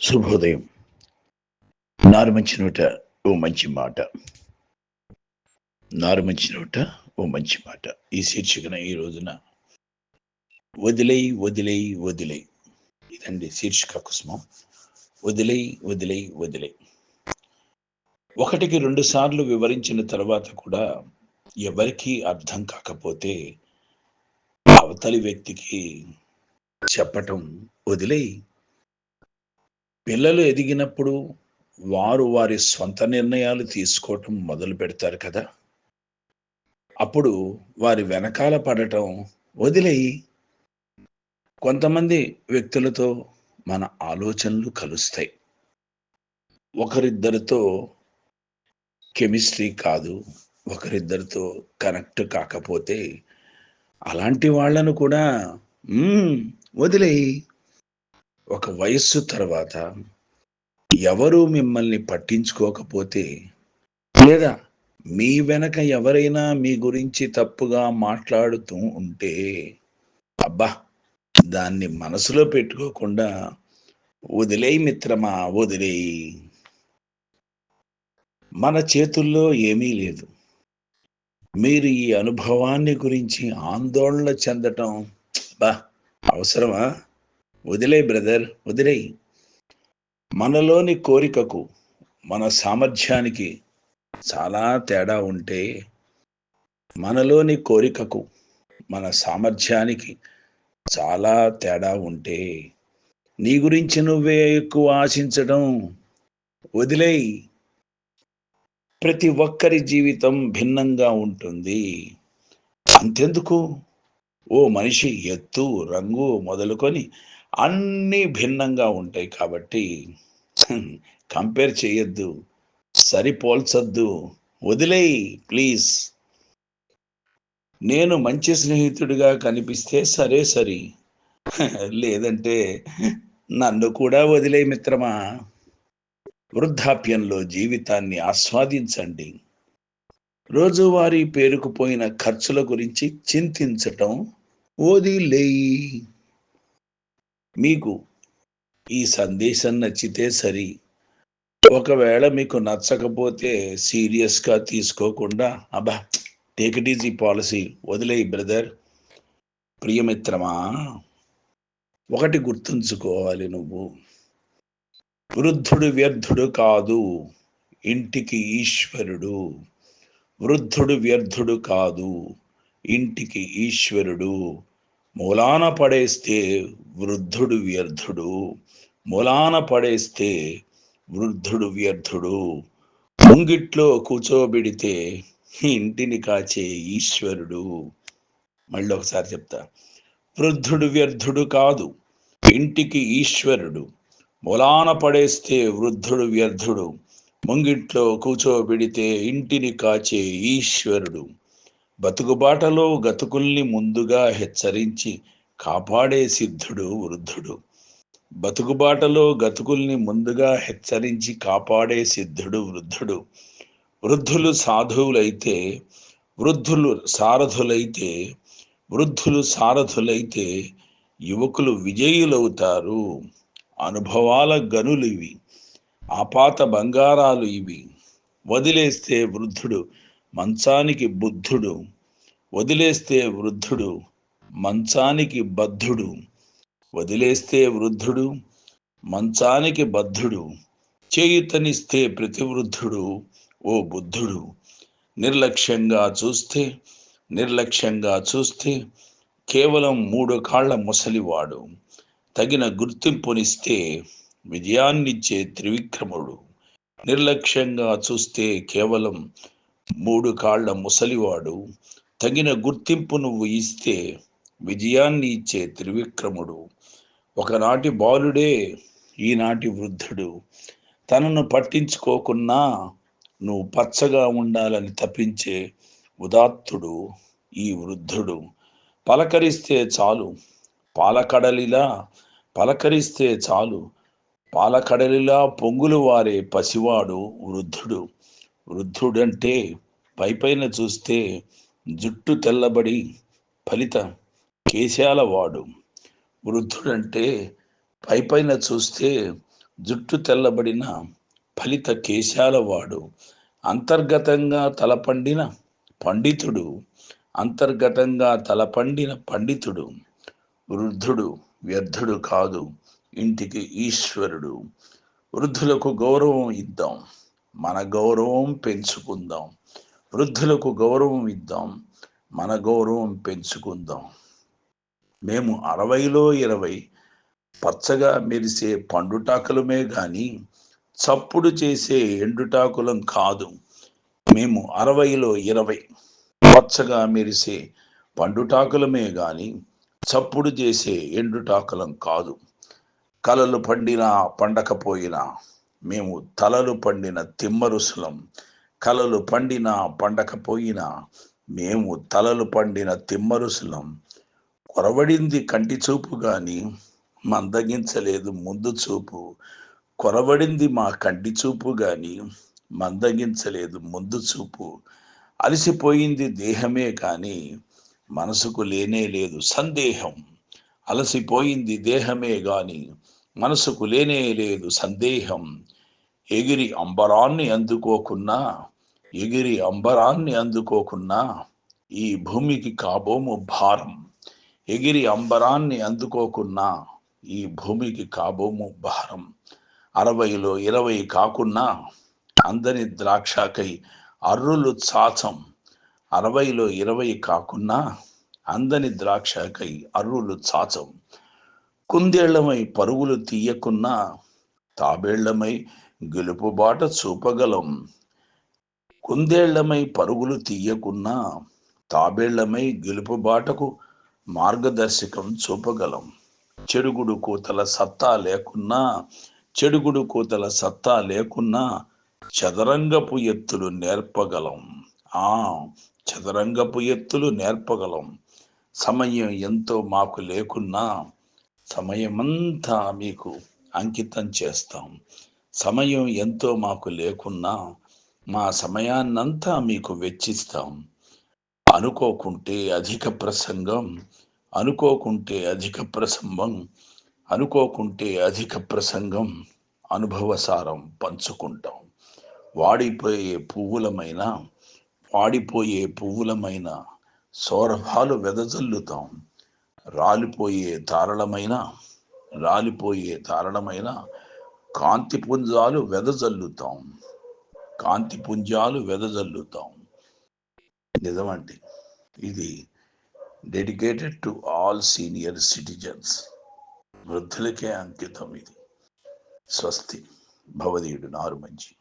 శుభోదయం. నారు మంచి నోట ఓ మంచి మాట. నారు మంచి నోట ఓ మంచి మాట. ఈ శీర్షికన ఈ రోజున వదిలై వదిలై వదిలై, ఇదండి శీర్షిక కుసుమం. వదిలై వదిలై వదిలై. ఒకటికి 2 సార్లు వివరించిన తర్వాత కూడా ఎవరికీ అర్థం కాకపోతే అవతలి వ్యక్తికి చెప్పటం వదిలై. పిల్లలు ఎదిగినప్పుడు వారు వారి సొంత నిర్ణయాలు తీసుకోవటం మొదలు పెడతారు కదా, అప్పుడు వారి వెనకాల పడటం వదిలేయి. కొంతమంది వ్యక్తులతో మన ఆలోచనలు కలుస్తాయి. ఒకరిద్దరితో కెమిస్ట్రీ కాదు, ఒకరిద్దరితో కనెక్ట్ కాకపోతే అలాంటి వాళ్ళను కూడా వదిలేయి. ఒక వయస్సు తర్వాత ఎవరు మిమ్మల్ని పట్టించుకోకపోతే, లేదా మీ వెనక ఎవరైనా మీ గురించి తప్పుగా మాట్లాడుతూ ఉంటే, అబ్బా, దాన్ని మనసులో పెట్టుకోకుండా వదిలేయి మిత్రమా, వదిలేయి. మన చేతుల్లో ఏమీ లేదు. మీరు ఈ అనుభవాన్ని గురించి ఆందోళన చెందటం అవసరమా? వదిలేయి బ్రదర్, వదిలేయి. మనలోని కోరికకు మన సామర్థ్యానికి చాలా తేడా ఉంటే, మనలోని కోరికకు మన సామర్థ్యానికి చాలా తేడా ఉంటే, నీ గురించి నువ్వే ఎక్కువ ఆశించడం వదిలేయి. ప్రతి ఒక్కరి జీవితం భిన్నంగా ఉంటుంది. అంతెందుకు, ఓ మనిషి ఎత్తు, రంగు మొదలుకొని అన్నీ భిన్నంగా ఉంటాయి. కాబట్టి కంపేర్ చేయొద్దు, సరిపోల్చొద్దు, వదిలేయి ప్లీజ్. నేను మంచి స్నేహితుడిగా కనిపిస్తే సరే, లేదంటే నన్ను కూడా వదిలేయి మిత్రమా. వృద్ధాప్యంలో జీవితాన్ని ఆస్వాదించండి. రోజువారీ పేరుకుపోయిన ఖర్చుల గురించి చింతించటం వదిలేయి. మీకు ఈ సందేశం నచ్చితే సరి, ఒకవేళ మీకు నచ్చకపోతే సీరియస్గా తీసుకోకుండా, అబ్బా, టేక్ ఇట్ ఈజీ పాలసీ, వదిలేయి బ్రదర్. ప్రియమిత్రమా, ఒకటి గుర్తుంచుకోవాలి, నువ్వు వృద్ధుడు వ్యర్థుడు కాదు, ఇంటికి ఈశ్వరుడు. వృద్ధుడు వ్యర్థుడు కాదు, ఇంటికి ఈశ్వరుడు. మూలాన పడేస్తే వృద్ధుడు వ్యర్థుడు, మూలాన పడేస్తే వృద్ధుడు వ్యర్థుడు. ముంగిట్లో కూర్చోబెడితే ఇంటిని కాచే ఈశ్వరుడు. మళ్ళీ ఒకసారి చెప్తా. వృద్ధుడు వ్యర్థుడు కాదు, ఇంటికి ఈశ్వరుడు. మూలాన పడేస్తే వృద్ధుడు వ్యర్థుడు, ముంగిట్లో కూర్చోబెడితే ఇంటిని కాచే ఈశ్వరుడు. బతుకుబాటలో గతుకుల్ని ముందుగా హెచ్చరించి కాపాడే సిద్ధుడు వృద్ధుడు. బతుకుబాటలో గతుకుల్ని ముందుగా హెచ్చరించి కాపాడే సిద్ధుడు వృద్ధుడు. వృద్ధులు సాధువులైతే, వృద్ధులు సారథులైతే, వృద్ధులు సారథులైతే యువకులు విజయులవుతారు. అనుభవాల గనులు ఇవి, ఆపాత బంగారాలు ఇవి. వదిలేస్తే వృద్ధుడు మంచానికి బుద్ధుడు, వదిలేస్తే వృద్ధుడు మంచానికి బద్ధుడు. వదిలేస్తే వృద్ధుడు మంచానికి బద్ధుడు, చేయుతనిస్తే ప్రతి వృద్ధుడు ఓ బుద్ధుడు. నిర్లక్ష్యంగా చూస్తే కేవలం 3 కాళ్ల ముసలివాడు. తగిన గుర్తింపునిస్తే విజయాన్నిచ్చే త్రివిక్రముడు. నిర్లక్ష్యంగా చూస్తే కేవలం 3 కాళ్ల ముసలివాడు. తగిన గుర్తింపు నువ్వు ఇస్తే విజయాన్ని ఇచ్చే త్రివిక్రముడు. ఒకనాటి బాలుడే ఈనాటి వృద్ధుడు. తనను పట్టించుకోకున్నా నువ్వు పచ్చగా ఉండాలని తప్పించే ఉదాత్తుడు ఈ వృద్ధుడు. పలకరిస్తే చాలు పాలకడలిలా, పలకరిస్తే చాలు పాలకడలిలా పొంగులు వారే పసివాడు వృద్ధుడు. వృద్ధుడంటే పైపైన చూస్తే జుట్టు తెల్లబడి ఫలిత కేశాల వాడు. వృద్ధుడంటే పైపైన చూస్తే జుట్టు తెల్లబడిన ఫలిత కేశాల వాడు, అంతర్గతంగా తలపండిన పండితుడు, అంతర్గతంగా తలపండిన పండితుడు, వృద్ధుడు వ్యర్థుడు కాదు, ఇంటికి ఈశ్వరుడు. వృద్ధులకు గౌరవం ఇద్దాం, మన గౌరవం పెంచుకుందాం. వృద్ధులకు గౌరవం ఇద్దాం, మన గౌరవం పెంచుకుందాం. మేము 60లో 20 పచ్చగా మెరిసే పండుటాకులమే గాని చప్పుడు చేసే ఎండుటాకులం కాదు. మేము 60లో 20 పచ్చగా మెరిసే పండుటాకులమే గాని చప్పుడు చేసే ఎండుటాకులం కాదు. కలలు పండినా పండకపోయినా మేము తలలు పండిన తిమ్మరుసులం. కలలు పండినా పండకపోయినా మేము తలలు పండిన తిమ్మరుసులం. కొరవడింది కంటి చూపు గాని మందగించలేదు ముందు చూపు. కొరవడింది మా కంటి చూపు గాని మందగించలేదు ముందు చూపు. అలసిపోయింది దేహమే కాని మనసుకు లేనే లేదు సందేహం. అలసిపోయింది దేహమే గాని మనసుకు లేనే లేదు సందేహం. ఎగిరి అంబరాన్ని అందుకోకున్నా, ఎగిరి అంబరాన్ని అందుకోకున్నా ఈ భూమికి కాబోము భారం. ఎగిరి అంబరాన్ని అందుకోకున్నా ఈ భూమికి కాబోము భారం. 60లో 20 కాకున్నా అందని ద్రాక్షకై అర్రులు చాచం. 60లో 20 కాకున్నా అందని ద్రాక్షకై అర్రులు చాచం. కుందేళ్లమై పరుగులు తీయకున్నా తాబేళ్లమై గెలుపుబాట చూపగలం. కుందేళ్లమై పరుగులు తీయకున్నా తాబేళ్లమై గెలుపుబాటకు మార్గదర్శకం చూపగలం. చెడుగుడు కూతల సత్తా లేకున్నా, చెడుగుడు కూతల సత్తా లేకున్నా చదరంగపు ఎత్తులు నేర్పగలం. ఆ చదరంగపు ఎత్తులు నేర్పగలం. సమయం ఎంతో మాకు లేకున్నా సమయమంతా మీకు అంకితం చేస్తాం. సమయం ఎంతో మాకు లేకున్నా మా సమయాన్నంతా మీకు వెచ్చిస్తాం. అనుకోకుంటే అధిక ప్రసంగం, అనుకోకుంటే అధిక ప్రసంగం, అనుకోకుంటే అధిక ప్రసంగం, అనుభవసారం పంచుకుంటాం. వాడిపోయే పువ్వులమైన, వాడిపోయే పువ్వులమైన సౌరభాలు వెదజల్లుతాం. రాలిపోయే తారళమైన, రాలిపోయే తారళమైన కాంతి పుంజాలు వెదజల్లుతాం. కాంతి పుంజాలు వెదజల్లుతాం. నిజమండి. ఇది dedicated to all senior citizens. వృద్ధులకే అంకితం ఇది. స్వస్తి. భవదీయుడు నారుమంచి.